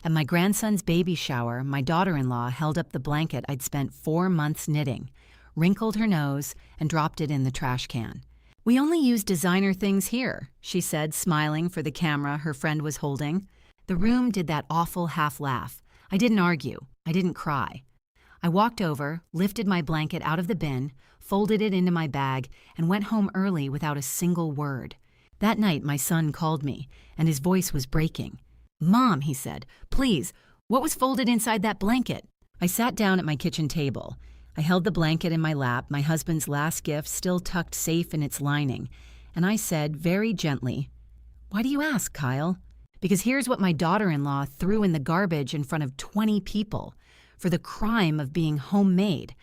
At my grandson's baby shower, my daughter-in-law held up the blanket I'd spent 4 months knitting, wrinkled her nose, and dropped it in the trash can. "We only use designer things here," she said, smiling for the camera her friend was holding. The room did that awful half laugh. I didn't argue. I didn't cry. I walked over, lifted my blanket out of the bin, folded it into my bag, and went home early without a single word. That night, my son called me, and his voice was breaking. "Mom," he said, "please, what was folded inside that blanket?" I sat down at my kitchen table. I held the blanket in my lap, my husband's last gift still tucked safe in its lining, and I said very gently, "Why do you ask, Kyle?" "Because here's what my daughter-in-law threw in the garbage in front of 20 people for the crime of being homemade.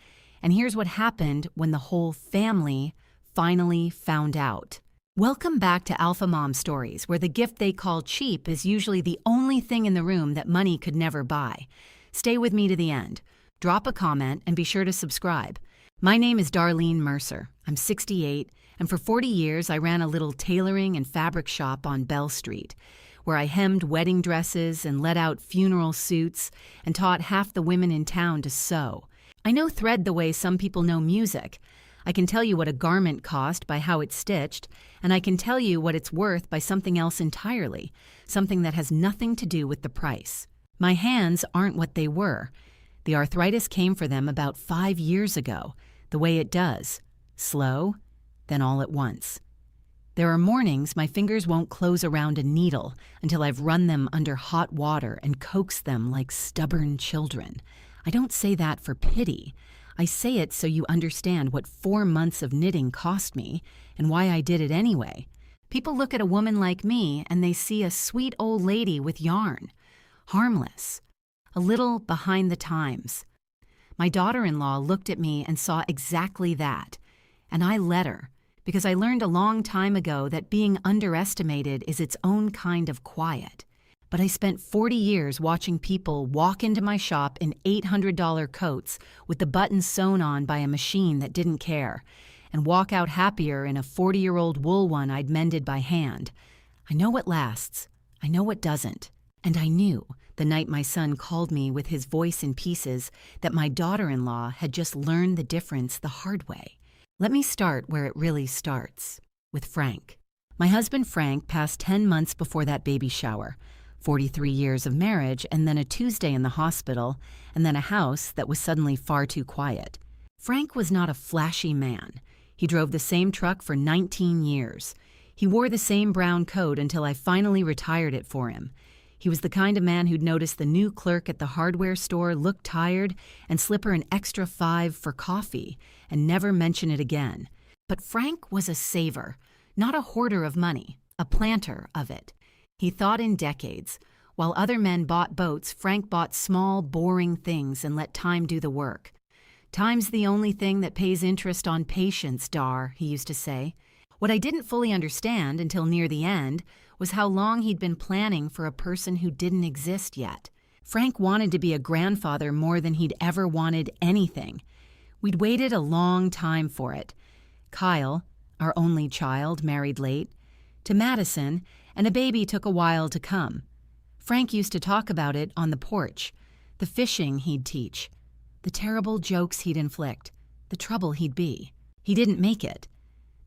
And here's what happened when the whole family finally found out." Welcome back to Alpha Mom Stories, where the gift they call cheap is usually the only thing in the room that money could never buy. Stay with me to the end. Drop a comment and be sure to subscribe. My name is Darlene Mercer. I'm 68, and for 40 years I ran a little tailoring and fabric shop on Bell Street, where I hemmed wedding dresses and let out funeral suits and taught half the women in town to sew. I know thread the way some people know music. I can tell you what a garment cost by how it's stitched, and I can tell you what it's worth by something else entirely, something that has nothing to do with the price. My hands aren't what they were. The arthritis came for them about 5 years ago, the way it does, slow, then all at once. There are mornings my fingers won't close around a needle until I've run them under hot water and coaxed them like stubborn children. I don't say that for pity. I say it so you understand what 4 months of knitting cost me and why I did it anyway. People look at a woman like me and they see a sweet old lady with yarn. Harmless. A little behind the times. My daughter-in-law looked at me and saw exactly that. And I let her, because I learned a long time ago that being underestimated is its own kind of quiet. But I spent 40 years watching people walk into my shop in $800 coats with the buttons sewn on by a machine that didn't care, and walk out happier in a 40-year-old wool one I'd mended by hand. I know what lasts. I know what doesn't. And I knew, the night my son called me with his voice in pieces, that my daughter-in-law had just learned the difference the hard way. Let me start where it really starts, with Frank. My husband Frank passed 10 months before that baby shower. 43 years of marriage, and then a Tuesday in the hospital, and then a house that was suddenly far too quiet. Frank was not a flashy man. He drove the same truck for 19 years. He wore the same brown coat until I finally retired it for him. He was the kind of man who'd notice the new clerk at the hardware store look tired and slip her an extra 5 for coffee and never mention it again. But Frank was a saver, not a hoarder of money, a planter of it. He thought in decades. While other men bought boats, Frank bought small, boring things and let time do the work. "Time's the only thing that pays interest on patience, Dar," he used to say. What I didn't fully understand until near the end was how long he'd been planning for a person who didn't exist yet. Frank wanted to be a grandfather more than he'd ever wanted anything. We'd waited a long time for it. Kyle, our only child, married late, to Madison, and a baby took a while to come. Frank used to talk about it on the porch, the fishing he'd teach, the terrible jokes he'd inflict, the trouble he'd be. He didn't make it.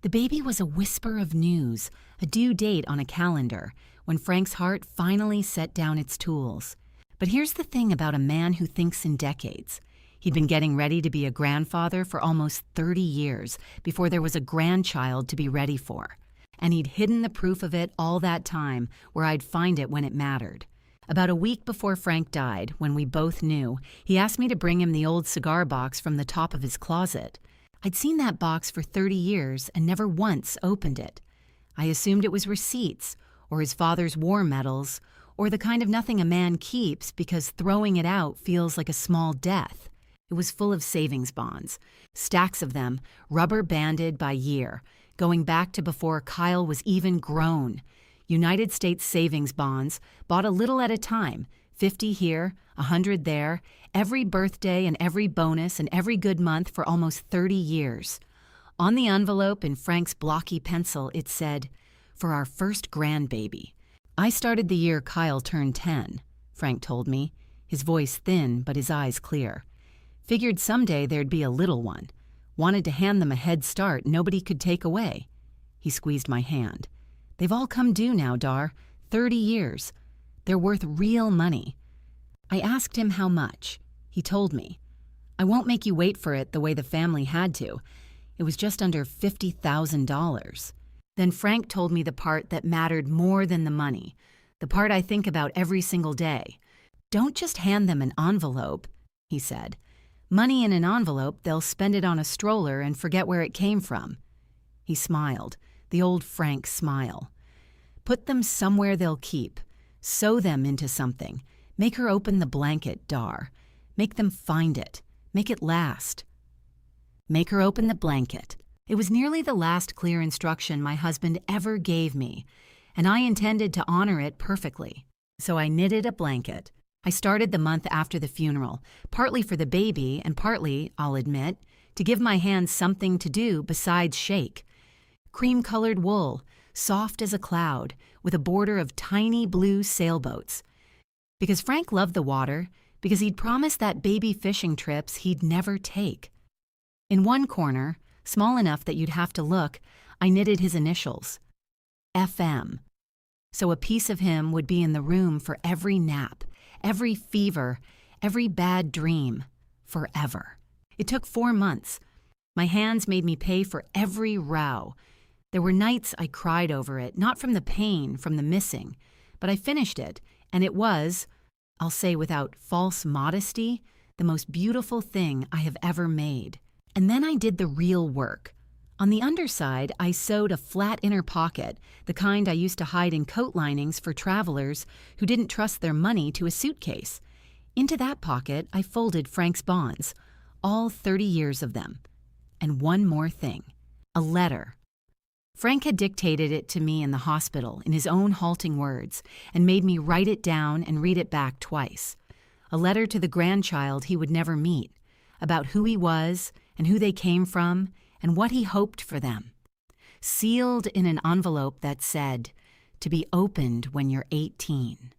The baby was a whisper of news, a due date on a calendar, when Frank's heart finally set down its tools. But here's the thing about a man who thinks in decades. He'd been getting ready to be a grandfather for almost 30 years before there was a grandchild to be ready for. And he'd hidden the proof of it all that time, where I'd find it when it mattered. About a week before Frank died, when we both knew, he asked me to bring him the old cigar box from the top of his closet. I'd seen that box for 30 years and never once opened it. I assumed it was receipts, or his father's war medals, or the kind of nothing a man keeps because throwing it out feels like a small death. It was full of savings bonds, stacks of them, rubber-banded by year, going back to before Kyle was even grown. United States savings bonds, bought a little at a time, 50 here, 100 there, every birthday and every bonus and every good month for almost 30 years. On the envelope in Frank's blocky pencil, it said, "For our first grandbaby." I started the year Kyle turned 10. Frank told me, his voice thin but his eyes clear. Figured someday there'd be a little one. Wanted to hand them a head start nobody could take away. He squeezed my hand. They've all come due now, Dar. 30 years. They're worth real money. I asked him how much. He told me. I won't make you wait for it the way the family had to. It was just under $50,000. Then Frank told me the part that mattered more than the money, the part I think about every single day. Don't just hand them an envelope, he said. Money in an envelope, they'll spend it on a stroller and forget where it came from. He smiled, the old Frank smile. Put them somewhere they'll keep. Sew them into something. Make her open the blanket, Dar. Make them find it. Make it last. Make her open the blanket. It was nearly the last clear instruction my husband ever gave me, and I intended to honor it perfectly. So I knitted a blanket. I started the month after the funeral, partly for the baby and partly, I'll admit, to give my hands something to do besides shake. Cream-colored wool, soft as a cloud, with a border of tiny blue sailboats. Because Frank loved the water, because he'd promised that baby fishing trips he'd never take. In one corner, small enough that you'd have to look, I knitted his initials. FM. So a piece of him would be in the room for every nap, every fever, every bad dream, forever. It took 4 months. My hands made me pay for every row. There were nights I cried over it, not from the pain, from the missing. But I finished it, and it was, I'll say without false modesty, the most beautiful thing I have ever made. And then I did the real work. On the underside, I sewed a flat inner pocket, the kind I used to hide in coat linings for travelers who didn't trust their money to a suitcase. Into that pocket, I folded Frank's bonds, all 30 years of them. And one more thing, a letter. Frank had dictated it to me in the hospital in his own halting words and made me write it down and read it back twice. A letter to the grandchild he would never meet, about who he was and who they came from and what he hoped for them. Sealed in an envelope that said, to be opened when you're 18.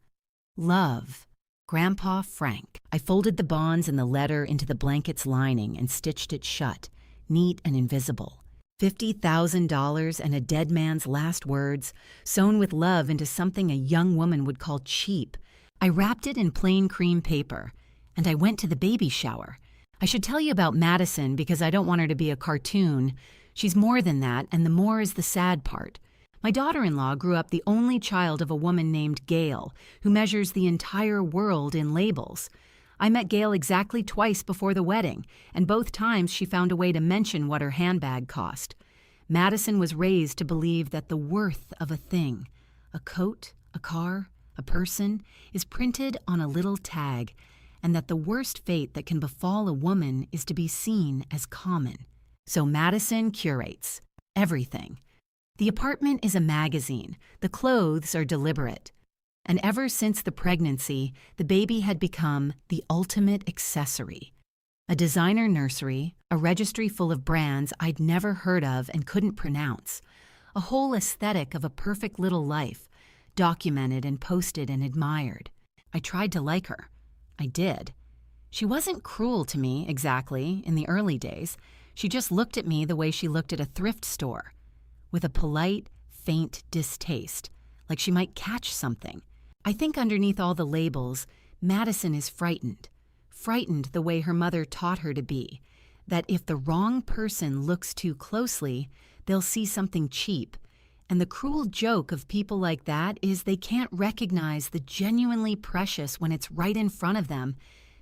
Love, Grandpa Frank. I folded the bonds and the letter into the blanket's lining and stitched it shut, neat and invisible. $50,000 and a dead man's last words, sewn with love into something a young woman would call cheap. I wrapped it in plain cream paper, and I went to the baby shower. I should tell you about Madison because I don't want her to be a cartoon. She's more than that, and the more is the sad part. My daughter-in-law grew up the only child of a woman named Gail, who measures the entire world in labels. I met Gail exactly twice before the wedding, and both times she found a way to mention what her handbag cost. Madison was raised to believe that the worth of a thing, a coat, a car, a person, is printed on a little tag, and that the worst fate that can befall a woman is to be seen as common. So Madison curates everything. The apartment is a magazine. The clothes are deliberate. And ever since the pregnancy, the baby had become the ultimate accessory. A designer nursery, a registry full of brands I'd never heard of and couldn't pronounce. A whole aesthetic of a perfect little life, documented and posted and admired. I tried to like her. I did. She wasn't cruel to me, exactly, in the early days. She just looked at me the way she looked at a thrift store, with a polite, faint distaste, like she might catch something. I think underneath all the labels, Madison is frightened. Frightened the way her mother taught her to be, that if the wrong person looks too closely, they'll see something cheap. And the cruel joke of people like that is they can't recognize the genuinely precious when it's right in front of them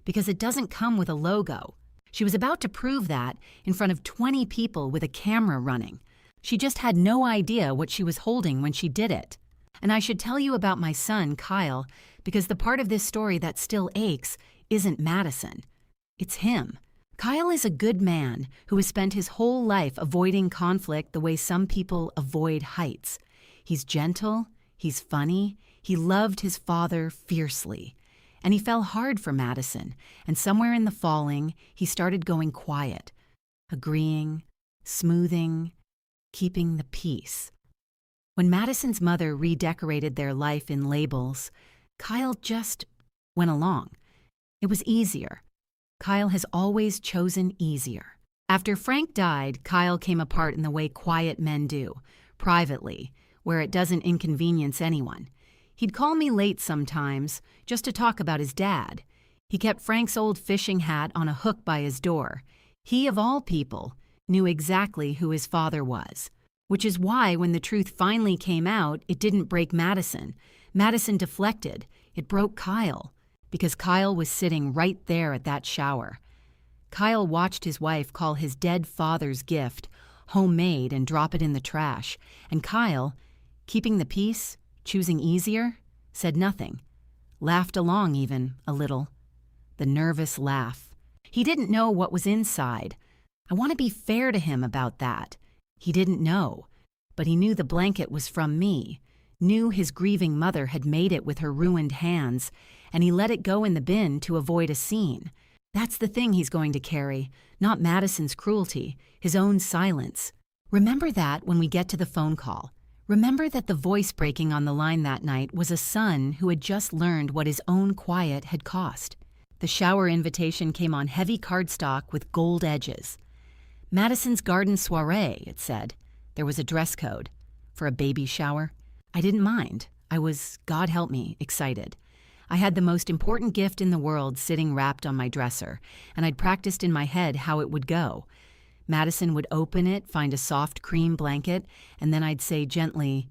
because it doesn't come with a logo. She was about to prove that in front of 20 people with a camera running. She just had no idea what she was holding when she did it. And I should tell you about my son, Kyle, because the part of this story that still aches isn't Madison. It's him. Kyle is a good man who has spent his whole life avoiding conflict the way some people avoid heights. He's gentle, he's funny, he loved his father fiercely. And he fell hard for Madison, and somewhere in the falling, he started going quiet, agreeing, smoothing, keeping the peace. When Madison's mother redecorated their life in labels, Kyle just went along. It was easier. Kyle has always chosen easier. After Frank died, Kyle came apart in the way quiet men do, privately, where it doesn't inconvenience anyone. He'd call me late sometimes, just to talk about his dad. He kept Frank's old fishing hat on a hook by his door. He, of all people, knew exactly who his father was. Which is why when the truth finally came out, it didn't break Madison. Madison deflected. It broke Kyle, because Kyle was sitting right there at that shower. Kyle watched his wife call his dead father's gift homemade and drop it in the trash, and Kyle, keeping the peace, choosing easier, said nothing. Laughed along even, a little. The nervous laugh. He didn't know what was inside. I want to be fair to him about that. He didn't know, but he knew the blanket was from me, knew his grieving mother had made it with her ruined hands, and he let it go in the bin to avoid a scene. That's the thing he's going to carry, not Madison's cruelty, his own silence. Remember that when we get to the phone call. Remember that the voice breaking on the line that night was a son who had just learned what his own quiet had cost. The shower invitation came on heavy cardstock with gold edges. Madison's garden soiree, it said. There was a dress code. For a baby shower. I didn't mind. I was, God help me, excited. I had the most important gift in the world sitting wrapped on my dresser, and I'd practiced in my head how it would go. Madison would open it, find a soft cream blanket, and then I'd say gently,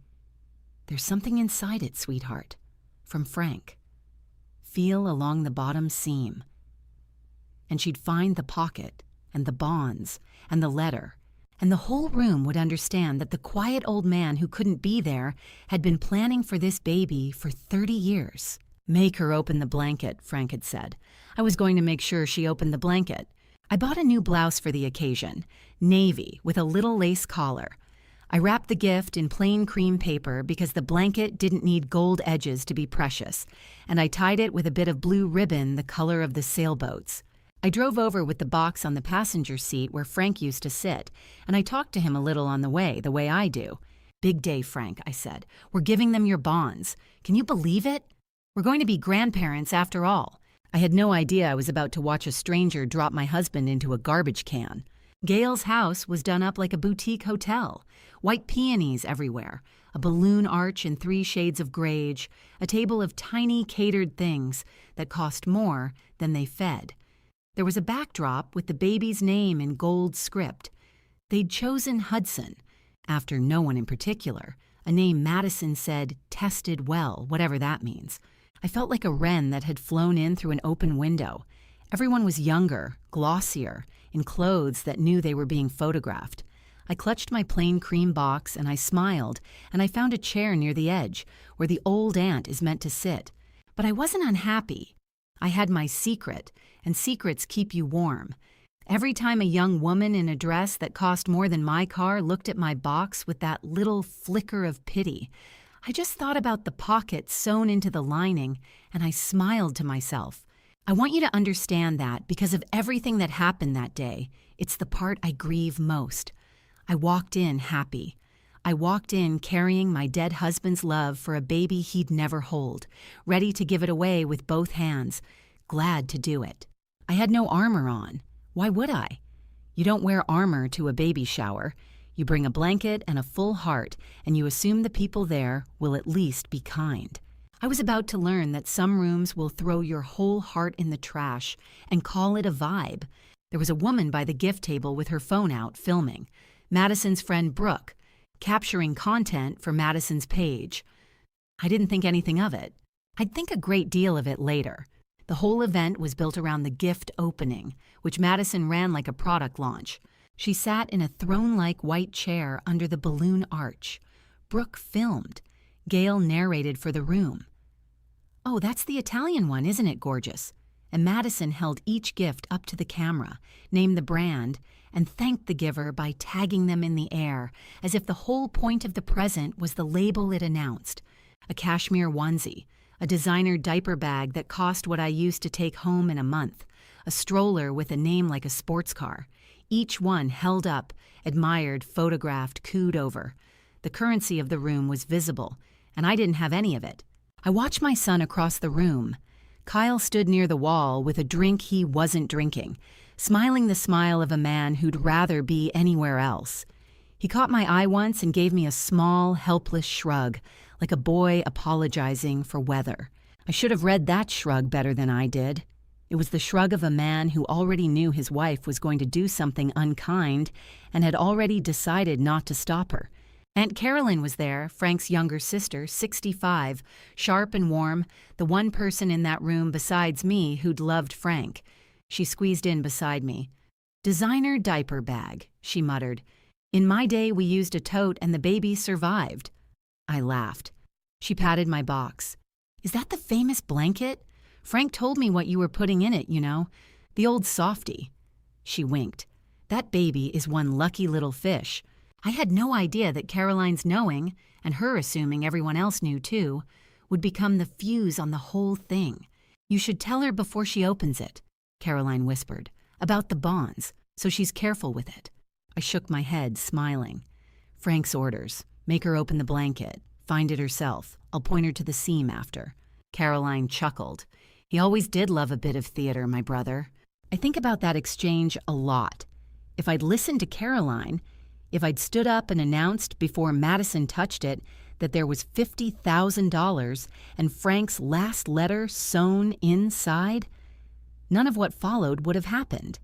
"There's something inside it, sweetheart. From Frank. Feel along the bottom seam." And she'd find the pocket, and the bonds, and the letter, and the whole room would understand that the quiet old man who couldn't be there had been planning for this baby for 30 years. "Make her open the blanket," Frank had said. I was going to make sure she opened the blanket. I bought a new blouse for the occasion, navy, with a little lace collar. I wrapped the gift in plain cream paper because the blanket didn't need gold edges to be precious, and I tied it with a bit of blue ribbon the color of the sailboats. I drove over with the box on the passenger seat where Frank used to sit, and I talked to him a little on the way I do. "Big day, Frank," I said. "We're giving them your bonds. Can you believe it? We're going to be grandparents after all." I had no idea I was about to watch a stranger drop my husband into a garbage can. Gail's house was done up like a boutique hotel. White peonies everywhere, a balloon arch in 3 shades of grage, a table of tiny catered things that cost more than they fed. There was a backdrop with the baby's name in gold script. They'd chosen Hudson, after no one in particular, a name Madison said tested well, whatever that means. I felt like a wren that had flown in through an open window. Everyone was younger, glossier, in clothes that knew they were being photographed. I clutched my plain cream box and I smiled, and I found a chair near the edge, where the old aunt is meant to sit. But I wasn't unhappy. I had my secret, and secrets keep you warm. Every time a young woman in a dress that cost more than my car looked at my box with that little flicker of pity, I just thought about the pocket sewn into the lining, and I smiled to myself. I want you to understand that because of everything that happened that day, it's the part I grieve most. I walked in happy. I walked in carrying my dead husband's love for a baby he'd never hold, ready to give it away with both hands, glad to do it. I had no armor on. Why would I? You don't wear armor to a baby shower. You bring a blanket and a full heart, and you assume the people there will at least be kind. I was about to learn that some rooms will throw your whole heart in the trash and call it a vibe. There was a woman by the gift table with her phone out filming. Madison's friend Brooke, capturing content for Madison's page. I didn't think anything of it. I'd think a great deal of it later. The whole event was built around the gift opening, which Madison ran like a product launch. She sat in a throne-like white chair under the balloon arch. Brooke filmed. Gail narrated for the room. "Oh, that's the Italian one, isn't it gorgeous?" And Madison held each gift up to the camera, named the brand, and thanked the giver by tagging them in the air, as if the whole point of the present was the label it announced. A cashmere onesie, a designer diaper bag that cost what I used to take home in a month, a stroller with a name like a sports car. Each one held up, admired, photographed, cooed over. The currency of the room was visible, and I didn't have any of it. I watched my son across the room. Kyle stood near the wall with a drink he wasn't drinking, smiling the smile of a man who'd rather be anywhere else. He caught my eye once and gave me a small, helpless shrug, like a boy apologizing for weather. I should have read that shrug better than I did. It was the shrug of a man who already knew his wife was going to do something unkind and had already decided not to stop her. Aunt Carolyn was there, Frank's younger sister, 65, sharp and warm, the one person in that room besides me who'd loved Frank. She squeezed in beside me. "Designer diaper bag," she muttered. "In my day, we used a tote and the baby survived." I laughed. She patted my box. "Is that the famous blanket? Frank told me what you were putting in it, you know. The old softie." She winked. "That baby is one lucky little fish. I had no idea that Caroline's knowing, and her assuming everyone else knew too, would become the fuse on the whole thing. You should tell her before she opens it," Caroline whispered, "about the bonds, so she's careful with it." I shook my head, smiling. "Frank's orders. Make her open the blanket. Find it herself. I'll point her to the seam after." Caroline chuckled. "He always did love a bit of theater, my brother." I think about that exchange a lot. If I'd listened to Caroline, if I'd stood up and announced before Madison touched it that there was $50,000 and Frank's last letter sewn inside, none of what followed would have happened.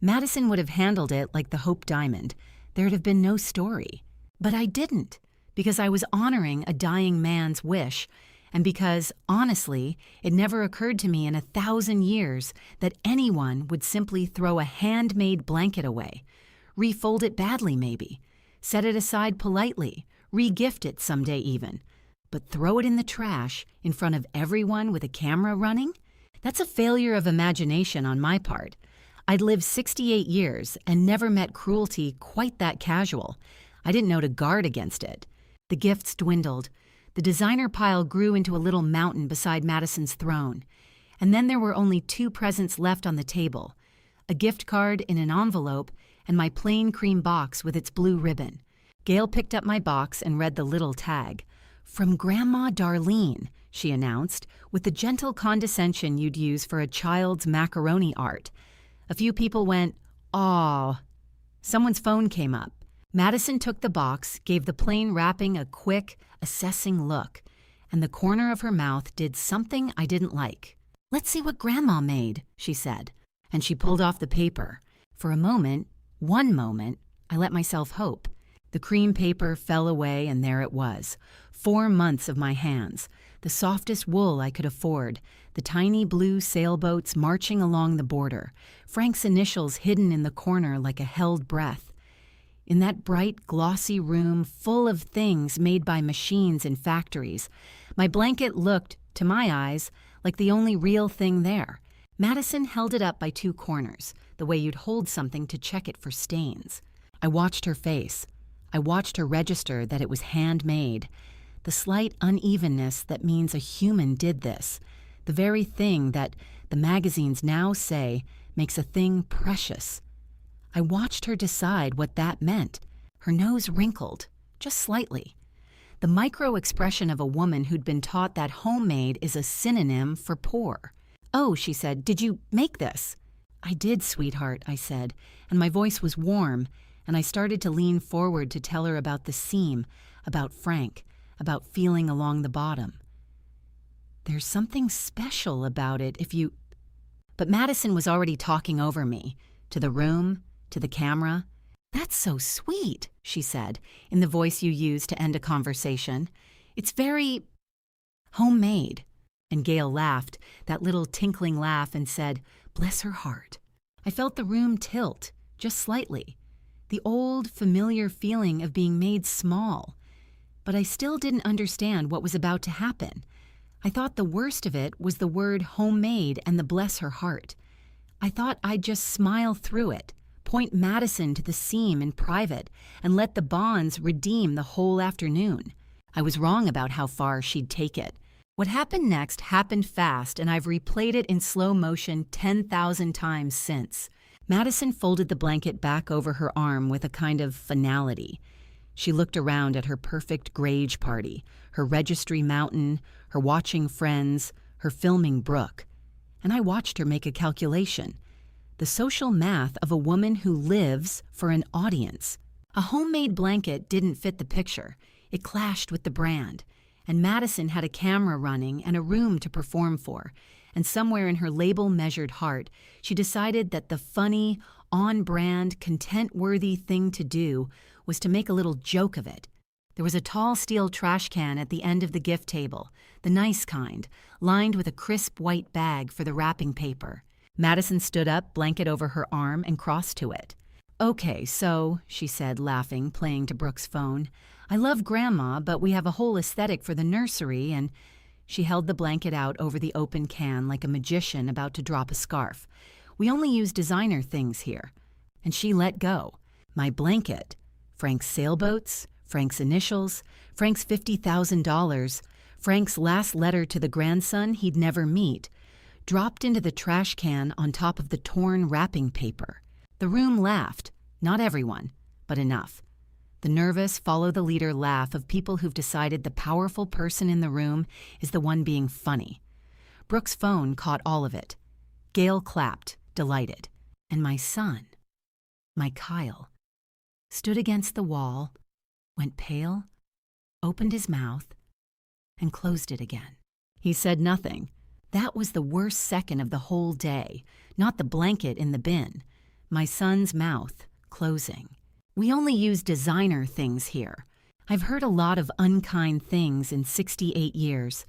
Madison would have handled it like the Hope Diamond. There'd have been no story. But I didn't, because I was honoring a dying man's wish, and because, honestly, it never occurred to me in 1,000 years that anyone would simply throw a handmade blanket away, refold it badly maybe, set it aside politely, re-gift it someday even, but throw it in the trash in front of everyone with a camera running? That's a failure of imagination on my part. I'd lived 68 years and never met cruelty quite that casual. I didn't know to guard against it. The gifts dwindled. The designer pile grew into a little mountain beside Madison's throne. And then there were only 2 presents left on the table, a gift card in an envelope and my plain cream box with its blue ribbon. Gail picked up my box and read the little tag. "From Grandma Darlene," she announced, with the gentle condescension you'd use for a child's macaroni art. A few people went, "Aw." Someone's phone came up. Madison took the box, gave the plain wrapping a quick, assessing look, and the corner of her mouth did something I didn't like. "Let's see what Grandma made," she said, and she pulled off the paper. For a moment, one moment, I let myself hope. The cream paper fell away, and there it was. 4 months of my hands, the softest wool I could afford, the tiny blue sailboats marching along the border, Frank's initials hidden in the corner like a held breath. In that bright, glossy room full of things made by machines in factories, my blanket looked, to my eyes, like the only real thing there. Madison held it up by 2 corners, the way you'd hold something to check it for stains. I watched her face. I watched her register that it was handmade. The slight unevenness that means a human did this. The very thing that the magazines now say makes a thing precious. I watched her decide what that meant. Her nose wrinkled, just slightly. The micro-expression of a woman who'd been taught that homemade is a synonym for poor. "Oh," she said, "did you make this?" "I did, sweetheart," I said, and my voice was warm, and I started to lean forward to tell her about the seam, about Frank, about feeling along the bottom. "There's something special about it if you—" But Madison was already talking over me, to the room, to the camera. "That's so sweet," she said, in the voice you use to end a conversation. "It's very homemade." And Gail laughed, that little tinkling laugh, and said, "Bless her heart." I felt the room tilt, just slightly. The old, familiar feeling of being made small. But I still didn't understand what was about to happen. I thought the worst of it was the word homemade and the bless her heart. I thought I'd just smile through it, point Madison to the seam in private, and let the bonds redeem the whole afternoon. I was wrong about how far she'd take it. What happened next happened fast, and I've replayed it in slow motion 10,000 times since. Madison folded the blanket back over her arm with a kind of finality. She looked around at her perfect grage party, her registry mountain, her watching friends, her filming Brooke. and I watched her make a calculation. The social math of a woman who lives for an audience. A homemade blanket didn't fit the picture. It clashed with the brand. And Madison had a camera running and a room to perform for. And somewhere in her label-measured heart, she decided that the funny, on-brand, content-worthy thing to do was to make a little joke of it. There was a tall steel trash can at the end of the gift table, the nice kind, lined with a crisp white bag for the wrapping paper. Madison stood up, blanket over her arm, and crossed to it. "Okay, so," she said, laughing, playing to Brooke's phone, "I love Grandma, but we have a whole aesthetic for the nursery," and she held the blanket out over the open can like a magician about to drop a scarf. "We only use designer things here." And she let go. My blanket, Frank's sailboats, Frank's initials, Frank's $50,000, Frank's last letter to the grandson he'd never meet, dropped into the trash can on top of the torn wrapping paper. The room laughed. Not everyone, but enough. The nervous, follow-the-leader laugh of people who've decided the powerful person in the room is the one being funny. Brooke's phone caught all of it. Gail clapped, delighted. And my son, my Kyle, stood against the wall, went pale, opened his mouth, and closed it again. He said nothing. That was the worst second of the whole day, not the blanket in the bin. My son's mouth closing. "We only use designer things here. I've heard a lot of unkind things in 68 years.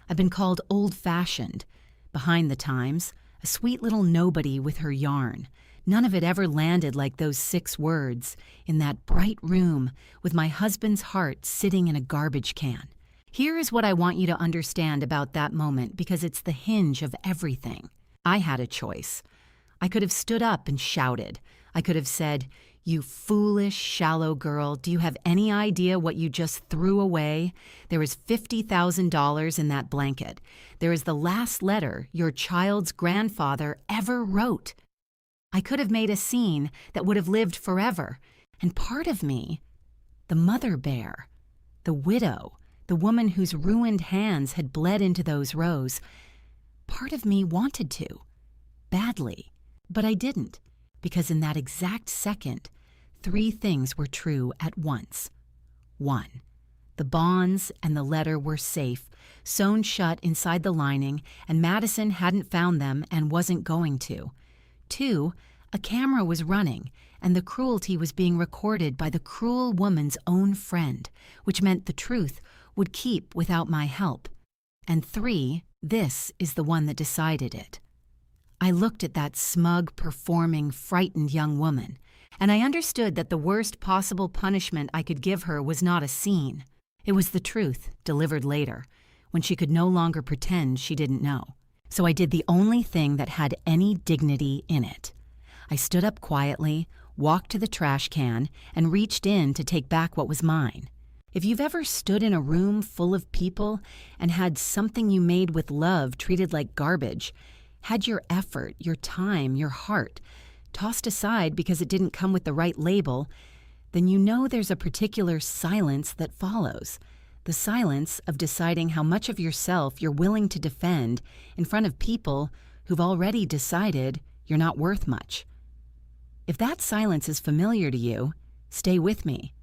I've been called old-fashioned, behind the times, a sweet little nobody with her yarn. None of it ever landed like those 6 words, in that bright room with my husband's heart sitting in a garbage can. Here is what I want you to understand about that moment because it's the hinge of everything. I had a choice. I could have stood up and shouted. I could have said, 'You foolish, shallow girl, do you have any idea what you just threw away? There is $50,000 in that blanket. There is the last letter your child's grandfather ever wrote.' I could have made a scene that would have lived forever. And part of me, the mother bear, the widow, the woman whose ruined hands had bled into those rows, part of me wanted to, badly. But I didn't, because in that exact second, 3 things were true at once. 1, the bonds and the letter were safe, sewn shut inside the lining, and Madison hadn't found them and wasn't going to. 2, a camera was running, and the cruelty was being recorded by the cruel woman's own friend, which meant the truth would keep without my help. And 3, this is the one that decided it. I looked at that smug, performing, frightened young woman, and I understood that the worst possible punishment I could give her was not a scene. It was the truth, delivered later, when she could no longer pretend she didn't know. So I did the only thing that had any dignity in it. I stood up quietly, walked to the trash can, and reached in to take back what was mine. If you've ever stood in a room full of people and had something you made with love treated like garbage, had your effort, your time, your heart tossed aside because it didn't come with the right label, then you know there's a particular silence that follows. The silence of deciding how much of yourself you're willing to defend in front of people who've already decided you're not worth much. If that silence is familiar to you, stay with me.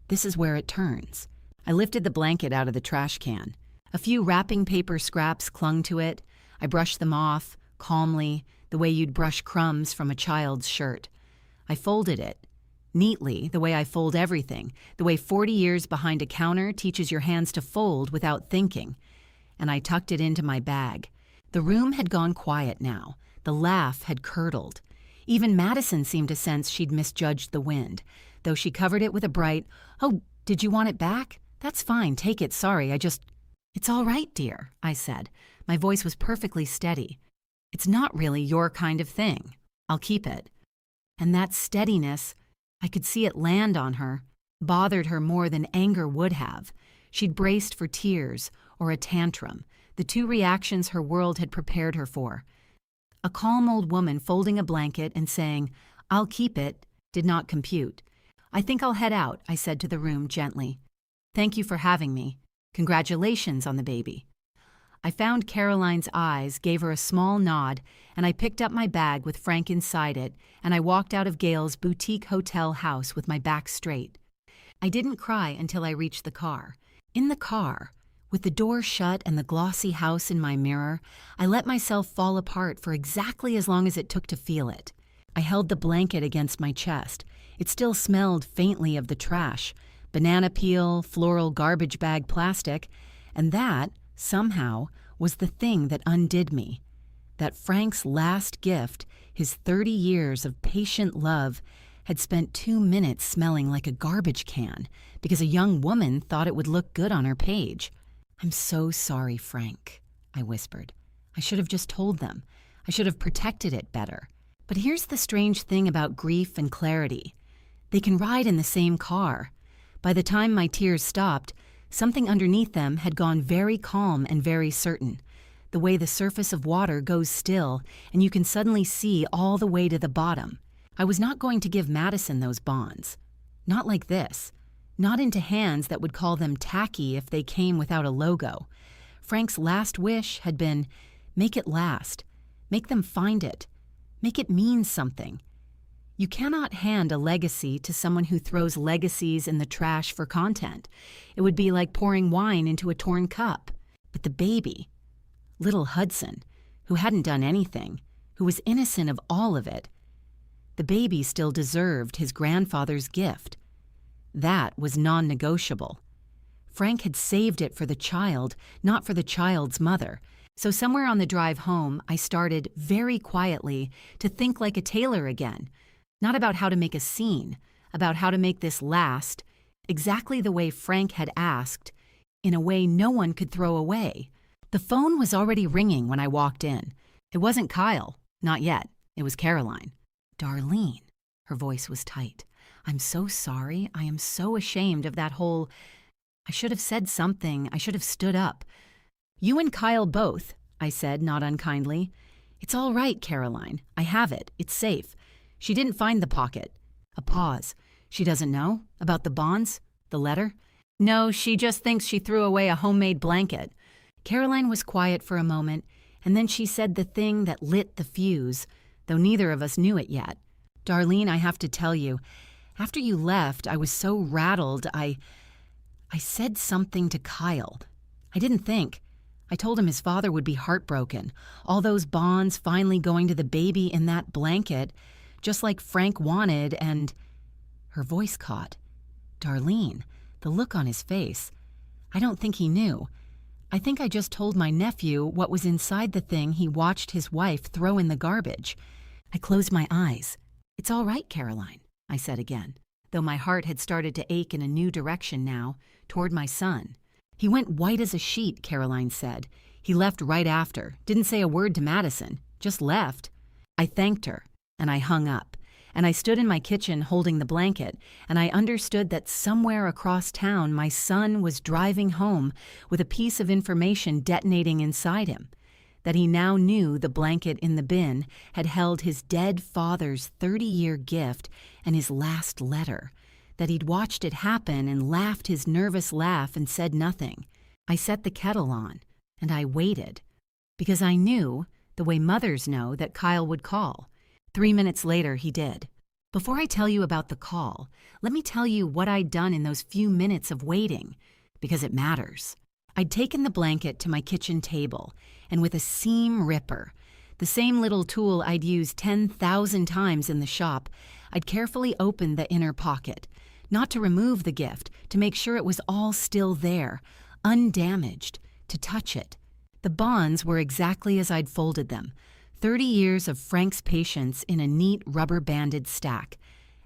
This is where it turns. I lifted the blanket out of the trash can. A few wrapping paper scraps clung to it. I brushed them off, calmly, the way you'd brush crumbs from a child's shirt. I folded it, neatly, the way I fold everything, the way 40 years behind a counter teaches your hands to fold without thinking. And I tucked it into my bag. The room had gone quiet now. The laugh had curdled. Even Madison seemed to sense she'd misjudged the wind, though she covered it with a bright, "Oh, did you want it back? That's fine, take it, sorry, It's all right, dear," I said. My voice was perfectly steady. "It's not really your kind of thing. I'll keep it." And that steadiness, I could see it land on her, bothered her more than anger would have. She'd braced for tears or a tantrum, the 2 reactions her world had prepared her for. A calm old woman folding a blanket and saying, "I'll keep it," did not compute. "I think I'll head out," I said to the room gently. "Thank you for having me. Congratulations on the baby." I found Caroline's eyes, gave her a small nod, and I picked up my bag with Frank inside it, and I walked out of Gail's boutique hotel house with my back straight. I didn't cry until I reached the car. In the car, with the door shut and the glossy house in my mirror, I let myself fall apart for exactly as long as it took to feel it. I held the blanket against my chest. It still smelled faintly of the trash, banana peel, floral garbage bag plastic, and that, somehow, was the thing that undid me. That Frank's last gift, his 30 years of patient love, had spent 2 minutes smelling like a garbage can because a young woman thought it would look good on her page. "I'm so sorry, Frank," I whispered. "I should have just told them. I should have protected it better." But here's the strange thing about grief and clarity. They can ride in the same car. By the time my tears stopped, something underneath them had gone very calm and very certain. The way the surface of water goes still, and you can suddenly see all the way to the bottom. I was not going to give Madison those bonds. Not like this. Not into hands that would call them tacky if they came without a logo. Frank's last wish had been, make it last. Make them find it. Make it mean something. You cannot hand a legacy to someone who throws legacies in the trash for content. It would be like pouring wine into a torn cup. But the baby, little Hudson, who hadn't done anything, who was innocent of all of it, the baby still deserved his grandfather's gift. That was non-negotiable. Frank had saved it for the child, not for the child's mother. So somewhere on the drive home, I started, very quietly, to think like a tailor again. Not about how to make a scene, about how to make this last, exactly the way Frank had asked, in a way no one could throw away. The phone was already ringing when I walked in. It wasn't Kyle, not yet. It was Caroline. "Darlene," her voice was tight. "I'm so sorry. I am so ashamed of that whole... I should have said something. I should have stood up." "You and Kyle both," I said, not unkindly. "It's all right, Caroline. I have it. It's safe. She didn't find the pocket." A pause. "She doesn't know? About the bonds? The letter?" "No, she just thinks she threw away a homemade blanket." Caroline was quiet for a moment, and then she said the thing that lit the fuse, though neither of us knew it yet. "Darlene, I have to tell you, after you left, I was so rattled, I said something to Kyle. I didn't think. I told him his father would be heartbroken. All those bonds finally going to the baby in that blanket, just like Frank wanted, and..." Her voice caught. "Darlene," the look on his face. "I don't think he knew. I think I just told my nephew what was inside the thing he watched his wife throw in the garbage." I closed my eyes. "It's all right, Caroline," I said again, though my heart had started to ache in a new direction now, toward my son. "He went white as a sheet," Caroline said. "He left right after, didn't say a word to Madison, just left." I thanked her, and I hung up, and I stood in my kitchen holding the blanket, and I understood that somewhere across town my son was driving home with a piece of information detonating inside him, that he now knew the blanket in the bin had held his dead father's 30-year gift and his last letter, that he'd watched it happen and laughed his nervous laugh and said nothing. I set the kettle on, and I waited, because I knew, the way mothers know, that Kyle would call. 3 minutes later, he did. Before I tell you about the call, let me tell you what I'd done in those few minutes of waiting, because it matters. I'd taken the blanket to my kitchen table, and with a seam ripper, the same little tool I'd used 10,000 times in the shop, I'd carefully opened the inner pocket, not to remove the gift, to make sure it was all still there, undamaged, to touch it. The bonds were exactly as I'd folded them, 30 years of Frank's patience in a neat rubber-banded stack,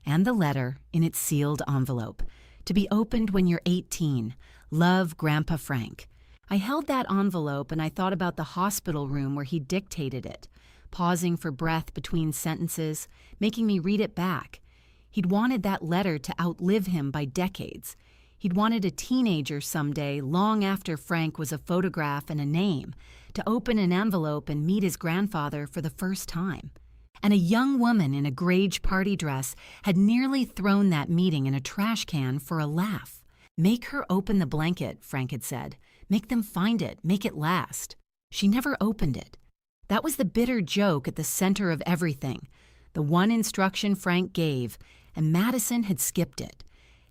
and the letter in its sealed envelope, to be opened when you're 18. Love, Grandpa Frank. I held that envelope and I thought about the hospital room where he dictated it, pausing for breath between sentences, making me read it back. He'd wanted that letter to outlive him by decades. He'd wanted a teenager someday, long after Frank was a photograph and a name, to open an envelope and meet his grandfather for the first time. And a young woman in a grage party dress had nearly thrown that meeting in a trash can for a laugh. "Make her open the blanket," Frank had said. Make them find it, make it last. She never opened it. That was the bitter joke at the center of everything. The one instruction Frank gave, and Madison had skipped it.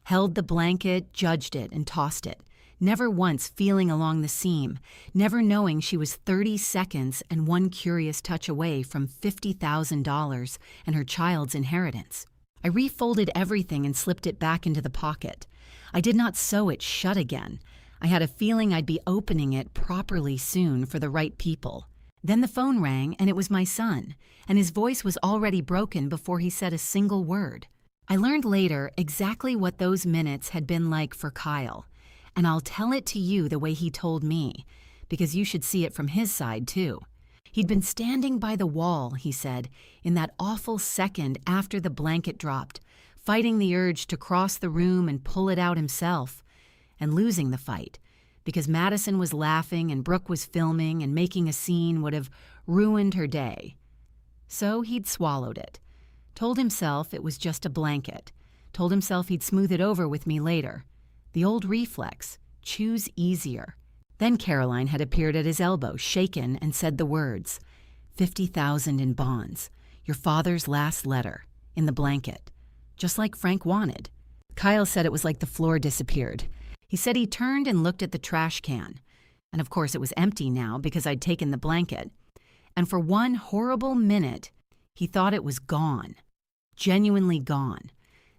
Held the blanket, judged it, and tossed it. Never once feeling along the seam, never knowing she was 30 seconds and one curious touch away from $50,000 and her child's inheritance. I refolded everything and slipped it back into the pocket. I did not sew it shut again. I had a feeling I'd be opening it properly soon for the right people. Then the phone rang, and it was my son, and his voice was already broken before he said a single word. I learned later exactly what those minutes had been like for Kyle. And I'll tell it to you the way he told me, because you should see it from his side, too. He'd been standing by the wall, he said, in that awful second after the blanket dropped, fighting the urge to cross the room and pull it out himself, and losing the fight, because Madison was laughing and Brooke was filming and making a scene would have ruined her day. So he'd swallowed it, told himself it was just a blanket, told himself he'd smooth it over with me later. The old reflex, choose easier. Then Caroline had appeared at his elbow, shaken, and said the words, 50,000 in bonds, your father's last letter, in the blanket, just like Frank wanted. Kyle said it was like the floor disappeared. He said he turned and looked at the trash can. And of course it was empty now because I'd taken the blanket. And for one horrible minute, he thought it was gone, genuinely gone.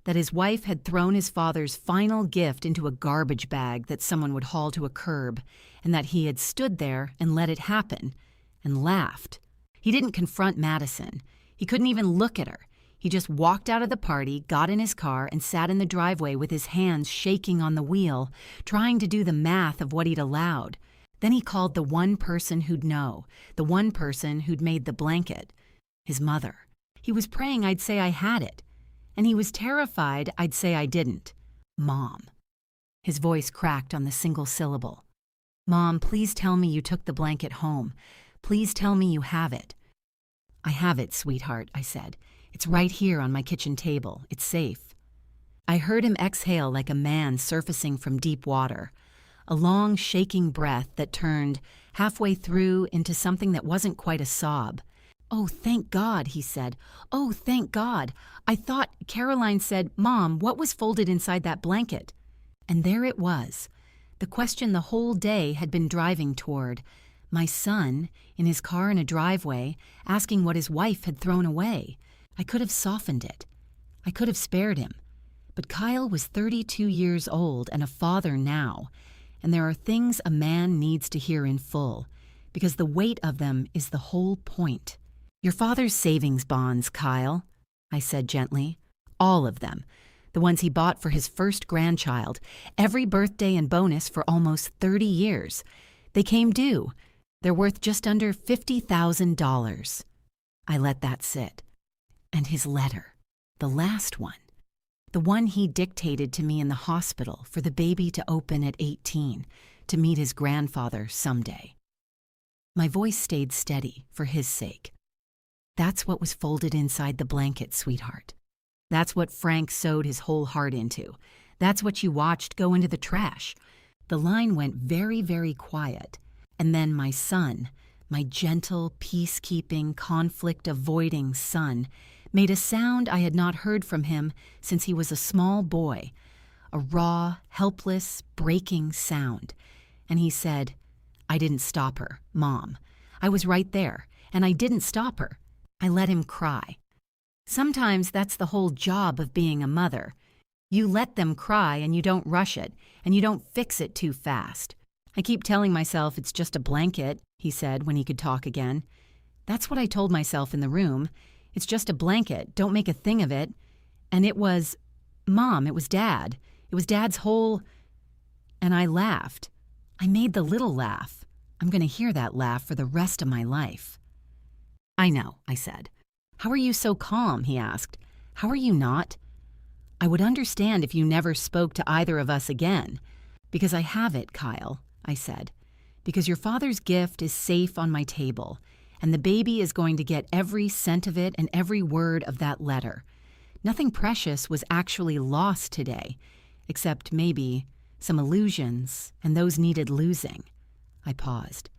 That his wife had thrown his father's final gift into a garbage bag that someone would haul to a curb, and that he had stood there and let it happen, and laughed. He didn't confront Madison. He couldn't even look at her. He just walked out of the party, got in his car, and sat in the driveway with his hands shaking on the wheel, trying to do the math of what he'd allowed. Then he called the one person who'd know, the one person who'd made the blanket, his mother. He was praying I'd say I had it. And he was terrified I'd say I didn't. Mom. His voice cracked on the single syllable. Mom, please tell me you took the blanket home. Please tell me you have it. I have it, sweetheart, I said. It's right here on my kitchen table. It's safe. I heard him exhale like a man surfacing from deep water, a long, shaking breath that turned halfway through into something that wasn't quite a sob. Oh, thank God, he said. Oh, thank God. I thought, Caroline said, Mom, what was folded inside that blanket? And there it was. The question the whole day had been driving toward. My son, in his car in a driveway, asking what his wife had thrown away. I could have softened it. I could have spared him. But Kyle was 32 years old and a father now. And there are things a man needs to hear in full, because the weight of them is the whole point. Your father's savings bonds, Kyle, I said gently. All of them. The ones he bought for his first grandchild, every birthday and bonus for almost 30 years. They came due. They're worth just under $50,000. I let that sit. And his letter, the last one. The one he dictated to me in the hospital for the baby to open at 18, to meet his grandfather someday. My voice stayed steady for his sake. That's what was folded inside the blanket, sweetheart. That's what Frank sewed his whole heart into. That's what you watched go into the trash. The line went very, very quiet. And then my son, my gentle, peacekeeping, conflict-avoiding son, made a sound I had not heard from him since he was a small boy. A raw, helpless, breaking sound. And he said, I didn't stop her, Mom. I was right there, and I didn't stop her. I let him cry. Sometimes that's the whole job of being a mother. You let them cry and you don't rush it, and you don't fix it too fast. I keep telling myself it's just a blanket, he said when he could talk again. That's what I told myself in the room. It's just a blanket, don't make a thing of it. And it was, Mom, it was Dad. It was Dad's whole... And I laughed. I made the little laugh. I'm going to hear that laugh for the rest of my life. I know, I said. How are you so calm, he asked. How are you not? I would understand if you never spoke to either of us again. Because I have it, Kyle, I said. Because your father's gift is safe on my table, and the baby is going to get every cent of it and every word of that letter. Nothing precious was actually lost today, except maybe some illusions, and those needed losing. I paused.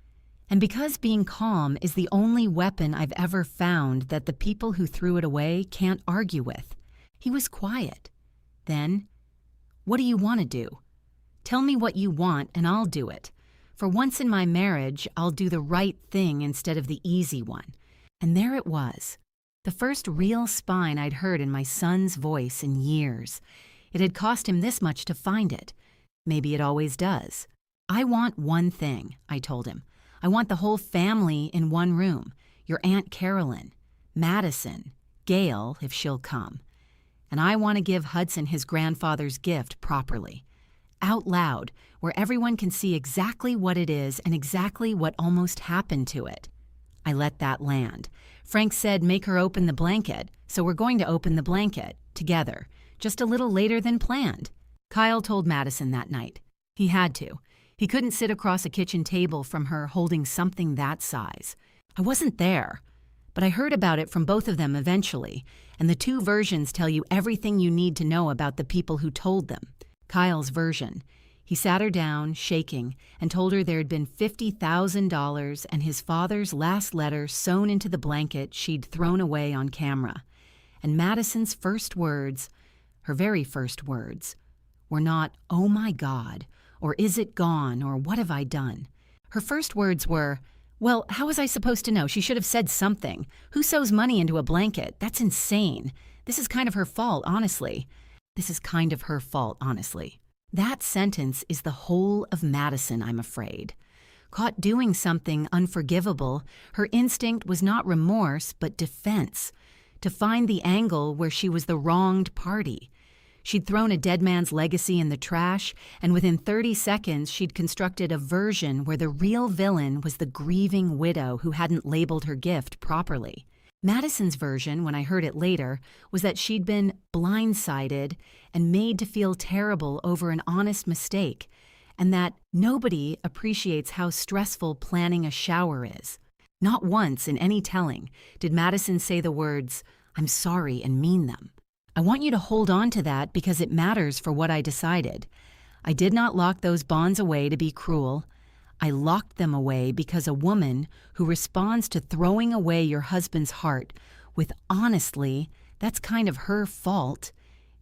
And because being calm is the only weapon I've ever found that the people who threw it away can't argue with, he was quiet. Then, "What do you want to do? Tell me what you want and I'll do it. For once in my marriage, I'll do the right thing instead of the easy one." And there it was, the first real spine I'd heard in my son's voice in years. It had cost him this much to find it. Maybe it always does. "I want one thing," I told him. "I want the whole family in one room. Your Aunt Carolyn, Madison, Gail, if she'll come. And I want to give Hudson his grandfather's gift properly. Out loud, where everyone can see exactly what it is and exactly what almost happened to it." I let that land. Frank said make her open the blanket, so we're going to open the blanket, together, just a little later than planned. Kyle told Madison that night. He had to. He couldn't sit across a kitchen table from her holding something that size. I wasn't there, but I heard about it from both of them eventually, and the two versions tell you everything you need to know about the people who told them. Kyle's version. He sat her down, shaking, and told her there had been $50,000 and his father's last letter sewn into the blanket she'd thrown away on camera. And Madison's first words, her very first words, were not, "Oh my God," or "Is it gone," or "What have I done?" Her first words were, "Well, how was I supposed to know? She should have said something. Who sews money into a blanket? That's insane. This is kind of her fault, honestly. This is kind of her fault, honestly." That sentence is the whole of Madison, I'm afraid. Caught doing something unforgivable, her instinct was not remorse, but defense, to find the angle where she was the wronged party. She'd thrown a dead man's legacy in the trash, and within 30 seconds she'd constructed a version where the real villain was the grieving widow who hadn't labeled her gift properly. Madison's version, when I heard it later, was that she'd been blindsided and made to feel terrible over an honest mistake, and that nobody appreciates how stressful planning a shower is. Not once in any telling did Madison say the words, "I'm sorry," and mean them. I want you to hold on to that because it matters for what I decided. I did not lock those bonds away to be cruel. I locked them away because a woman who responds to throwing away your husband's heart with "honestly, that's kind of her fault,"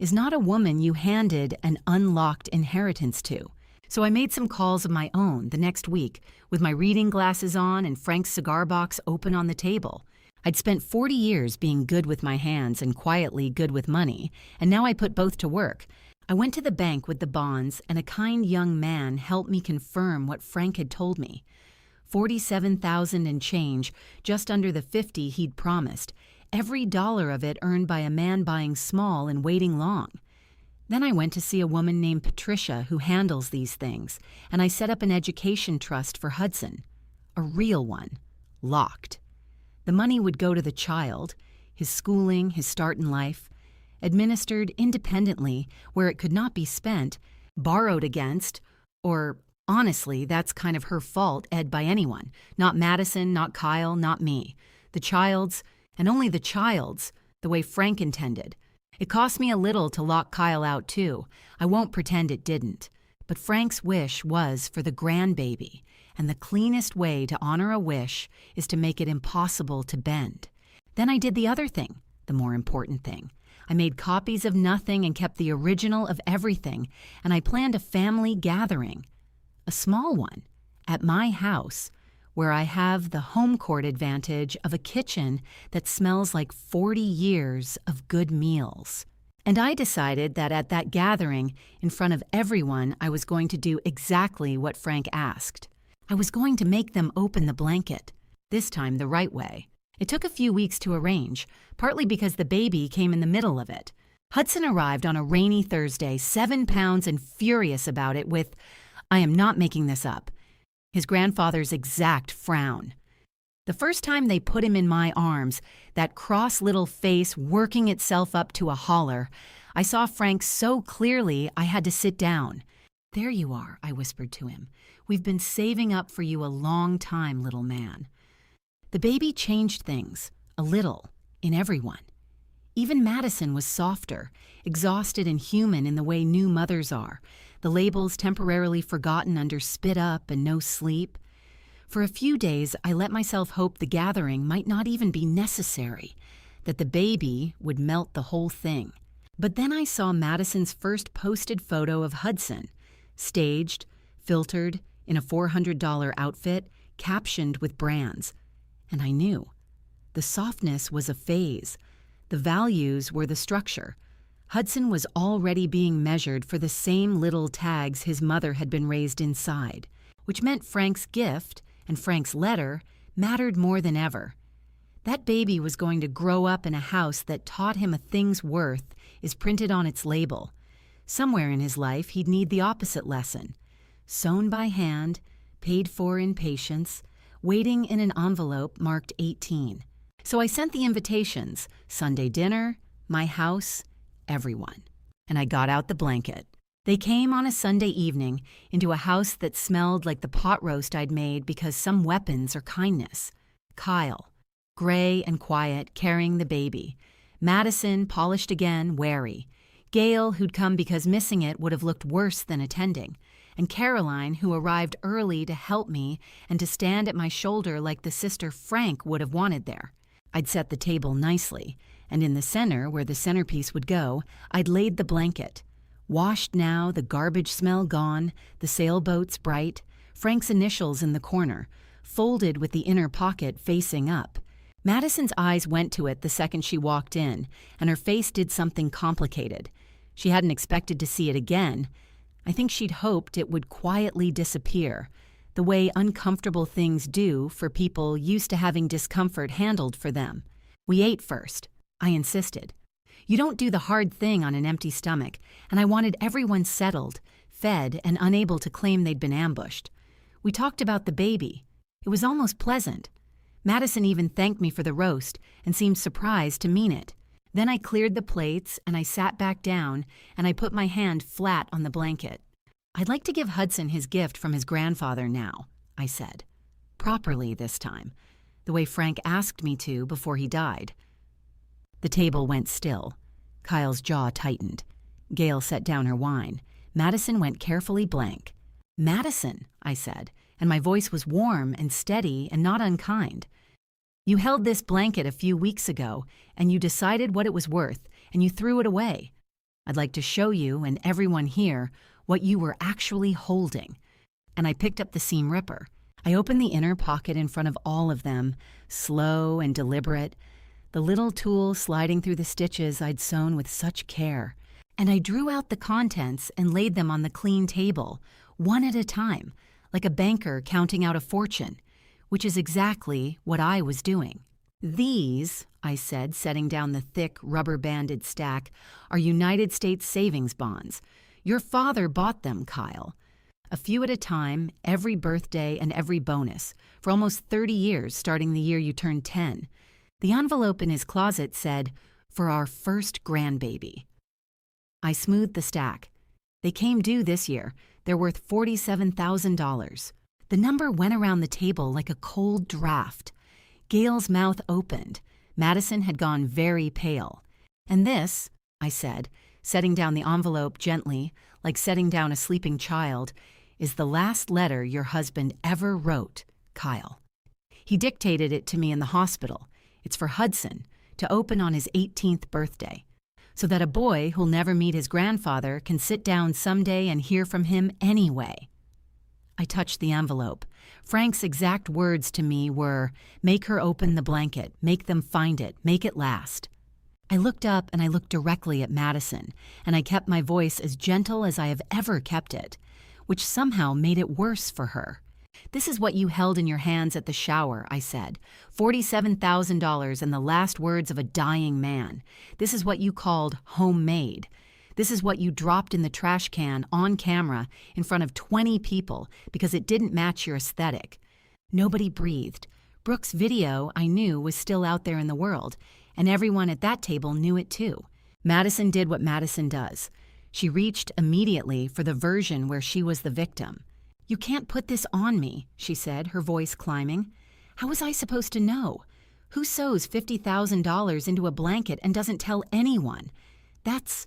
is not a woman you handed an unlocked inheritance to. So I made some calls of my own the next week with my reading glasses on and Frank's cigar box open on the table. I'd spent 40 years being good with my hands and quietly good with money, and now I put both to work. I went to the bank with the bonds, and a kind young man helped me confirm what Frank had told me. $47,000 and change, just under the 50 he'd promised, every dollar of it earned by a man buying small and waiting long. Then I went to see a woman named Patricia who handles these things, and I set up an education trust for Hudson. A real one. Locked. The money would go to the child, his schooling, his start in life, administered independently where it could not be spent, borrowed against, or honestly, that's kind of her fault, Ed, by anyone. Not Madison, not Kyle, not me. The child's, and only the child's, the way Frank intended. It cost me a little to lock Kyle out too. I won't pretend it didn't. But Frank's wish was for the grandbaby, and the cleanest way to honor a wish is to make it impossible to bend. Then I did the other thing, the more important thing. I made copies of nothing and kept the original of everything, and I planned a family gathering, a small one, at my house, where I have the home court advantage of a kitchen that smells like 40 years of good meals. And I decided that at that gathering, in front of everyone, I was going to do exactly what Frank asked. I was going to make them open the blanket, this time the right way. It took a few weeks to arrange, partly because the baby came in the middle of it. Hudson arrived on a rainy Thursday, 7 pounds and furious about it with, I am not making this up, his grandfather's exact frown. The first time they put him in my arms, that cross little face working itself up to a holler, I saw Frank so clearly I had to sit down. "There you are," I whispered to him. "We've been saving up for you a long time, little man." The baby changed things, a little, in everyone. Even Madison was softer, exhausted and human in the way new mothers are, the labels temporarily forgotten under spit up and no sleep. For a few days, I let myself hope the gathering might not even be necessary, that the baby would melt the whole thing. But then I saw Madison's first posted photo of Hudson, staged, filtered, in a $400 outfit, captioned with brands. And I knew. The softness was a phase. The values were the structure. Hudson was already being measured for the same little tags his mother had been raised inside, which meant Frank's gift and Frank's letter mattered more than ever. That baby was going to grow up in a house that taught him a thing's worth is printed on its label. Somewhere in his life, he'd need the opposite lesson. Sewn by hand, paid for in patience, waiting in an envelope marked 18. So I sent the invitations, Sunday dinner, my house, everyone. And I got out the blanket. They came on a Sunday evening into a house that smelled like the pot roast I'd made because some weapons or kindness. Kyle, gray and quiet, carrying the baby. Madison, polished again, wary. Gail, who'd come because missing it would have looked worse than attending. And Caroline, who arrived early to help me and to stand at my shoulder like the sister Frank would have wanted there. I'd set the table nicely, and in the center, where the centerpiece would go, I'd laid the blanket. Washed now, the garbage smell gone, the sailboats bright, Frank's initials in the corner, folded with the inner pocket facing up. Madison's eyes went to it the second she walked in, and her face did something complicated. She hadn't expected to see it again. I think she'd hoped it would quietly disappear, the way uncomfortable things do for people used to having discomfort handled for them. We ate first. I insisted. You don't do the hard thing on an empty stomach, and I wanted everyone settled, fed, and unable to claim they'd been ambushed. We talked about the baby. It was almost pleasant. Madison even thanked me for the roast and seemed surprised to mean it. Then I cleared the plates and I sat back down and I put my hand flat on the blanket. I'd like to give Hudson his gift from his grandfather now, I said. Properly this time, the way Frank asked me to before he died. The table went still. Kyle's jaw tightened. Gail set down her wine. Madison went carefully blank. Madison, I said, and my voice was warm and steady and not unkind. You held this blanket a few weeks ago, and you decided what it was worth, and you threw it away. I'd like to show you and everyone here what you were actually holding. And I picked up the seam ripper. I opened the inner pocket in front of all of them, slow and deliberate, the little tool sliding through the stitches I'd sewn with such care. And I drew out the contents and laid them on the clean table, one at a time, like a banker counting out a fortune, which is exactly what I was doing. These, I said, setting down the thick, rubber-banded stack, are United States savings bonds. Your father bought them, Kyle. A few at a time, every birthday and every bonus, for almost 30 years, starting the year you turned 10. The envelope in his closet said, "For our first grandbaby." I smoothed the stack. They came due this year. They're worth $47,000. The number went around the table like a cold draft. Gail's mouth opened. Madison had gone very pale. And this, I said, setting down the envelope gently, like setting down a sleeping child, is the last letter your husband ever wrote, Kyle. He dictated it to me in the hospital. It's for Hudson, to open on his 18th birthday, so that a boy who'll never meet his grandfather can sit down someday and hear from him anyway. I touched the envelope. Frank's exact words to me were, "Make her open the blanket, make them find it, make it last." I looked up and I looked directly at Madison, and I kept my voice as gentle as I have ever kept it, which somehow made it worse for her. "This is what you held in your hands at the shower," I said. $47,000 and the last words of a dying man. This is what you called homemade. This is what you dropped in the trash can on camera in front of 20 people because it didn't match your aesthetic. Nobody breathed. Brooke's video, I knew, was still out there in the world, and everyone at that table knew it too. Madison did what Madison does. She reached immediately for the version where she was the victim. "You can't put this on me," she said, her voice climbing. "How was I supposed to know? Who sews $50,000 into a blanket and doesn't tell anyone? That's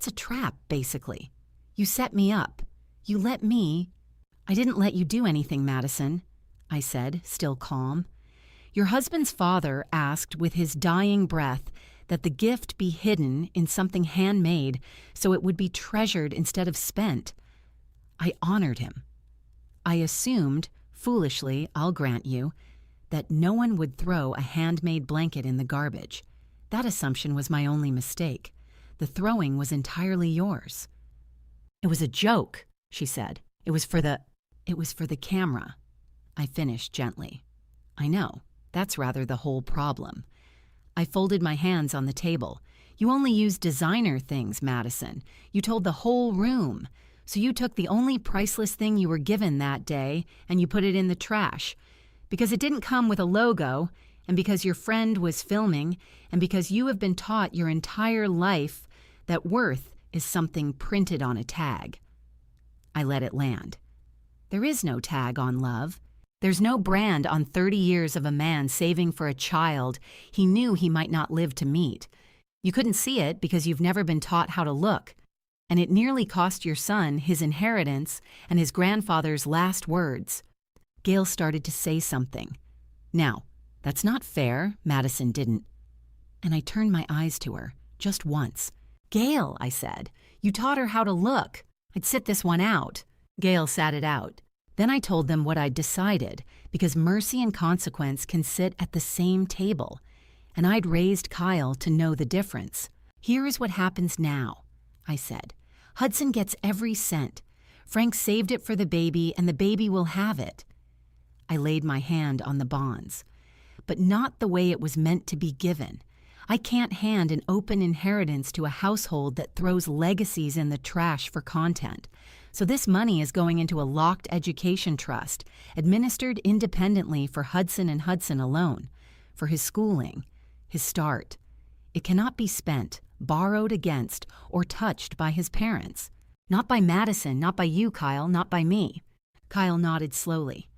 a trap, basically. You set me up. You let me... I didn't let you do anything, Madison. I said, still calm. Your husband's father asked with his dying breath that the gift be hidden in something handmade so it would be treasured instead of spent. I honored him. I assumed, foolishly, I'll grant you, that no one would throw a handmade blanket in the garbage. That assumption was my only mistake. The throwing was entirely yours. It was a joke, she said. It was for the camera. I finished gently. I know. That's rather the whole problem. I folded my hands on the table. You only use designer things, Madison. You told the whole room. So you took the only priceless thing you were given that day and you put it in the trash. Because it didn't come with a logo, and because your friend was filming, and because you have been taught your entire life that worth is something printed on a tag. I let it land. There is no tag on love. There's no brand on 30 years of a man saving for a child he knew he might not live to meet. You couldn't see it because you've never been taught how to look. And it nearly cost your son his inheritance and his grandfather's last words. Gail started to say something. Now, that's not fair, Madison didn't. And I turned my eyes to her, just once. Gail, I said, you taught her how to look. I'd sit this one out. Gail sat it out. Then I told them what I'd decided, because mercy and consequence can sit at the same table. And I'd raised Kyle to know the difference. Here is what happens now, I said. Hudson gets every cent. Frank saved it for the baby, and the baby will have it. I laid my hand on the bonds, but not the way it was meant to be given. I can't hand an open inheritance to a household that throws legacies in the trash for content. So this money is going into a locked education trust, administered independently for Hudson and Hudson alone, for his schooling, his start. It cannot be spent, borrowed against, or touched by his parents. Not by Madison, not by you, Kyle, not by me. Kyle nodded slowly.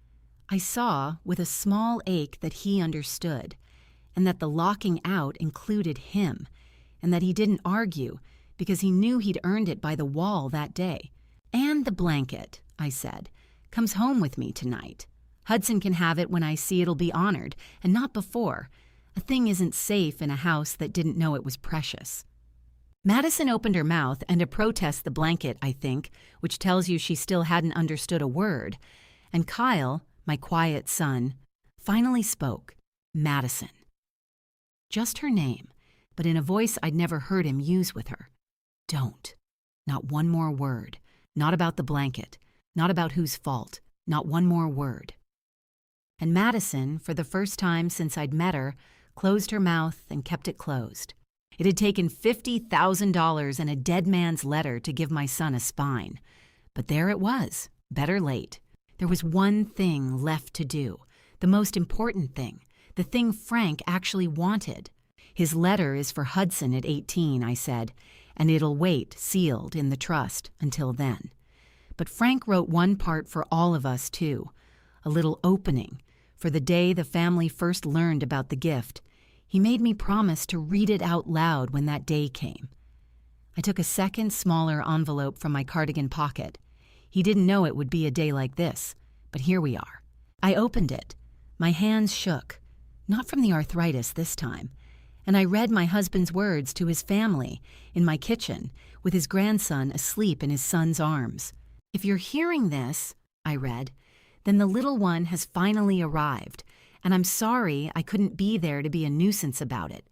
I saw, with a small ache, that he understood, and that the locking out included him, and that he didn't argue because he knew he'd earned it by the wall that day. And the blanket, I said, comes home with me tonight. Hudson can have it when I see it'll be honored, and not before. A thing isn't safe in a house that didn't know it was precious. Madison opened her mouth and to protest the blanket, I think, which tells you she still hadn't understood a word. And Kyle, my quiet son, finally spoke, Madison. Just her name, but in a voice I'd never heard him use with her. Don't. Not one more word. Not about the blanket. Not about whose fault. Not one more word. And Madison, for the first time since I'd met her, closed her mouth and kept it closed. It had taken $50,000 and a dead man's letter to give my son a spine. But there it was, better late. There was one thing left to do, the most important thing, the thing Frank actually wanted. His letter is for Hudson at 18, I said, and it'll wait, sealed, in the trust until then. But Frank wrote one part for all of us, too, a little opening, for the day the family first learned about the gift. He made me promise to read it out loud when that day came. I took a second, smaller envelope from my cardigan pocket. He didn't know it would be a day like this, but here we are. I opened it. My hands shook, not from the arthritis this time, and I read my husband's words to his family in my kitchen with his grandson asleep in his son's arms. If you're hearing this, I read, then the little one has finally arrived, and I'm sorry I couldn't be there to be a nuisance about it,